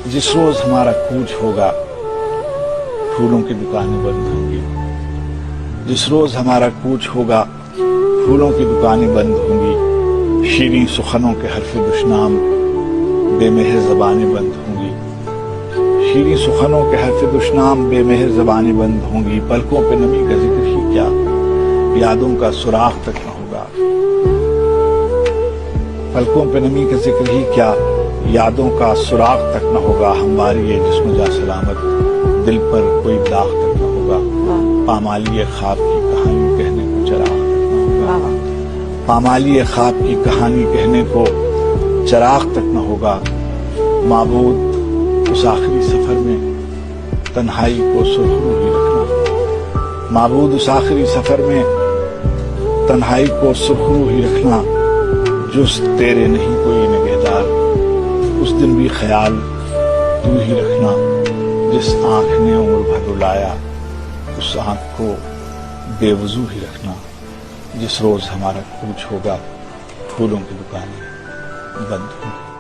जिस रोज हमारा कूच होगा फूलों की दुकानें बंद होंगी। जिस रोज हमारा कूच होगा फूलों की दुकानें बंद होंगी। शीरीं सुखनों के हर्फ दुश्नाम बेमेहर ज़बानें बंद होंगी। शीरीं सुखनों के हर्फ दुश्नाम बेमेहर ज़बानें बंद होंगी। पलकों पे नमी का जिक्र ही क्या, यादों का सुराग तक न होगा। पलकों पे नमी का जिक्र ही क्या, यादों का सुराग तक न होगा। हमारी ये जिस्म जा सलामत, दिल पर कोई दाग तक न होगा। पामाली ख्वाब की कहानी कहने को चराग तक न होगा। पामाली ख्वाब की कहानी कहने को चराग तक न होगा। माबूद उस आखिरी सफर में तन्हाई को सुरखरू ही रखना। माबूद उस आखिरी सफर में तन्हाई को सुरखरू ही रखना। जुस तेरे नहीं कोई निगहदार, उस दिन भी ख्याल तू ही रखना। जिस आंख ने उम्र भर रुलाया उस आंख को बेवजू ही रखना। जिस रोज हमारा कूच होगा फूलों की दुकानें बंद होंगी।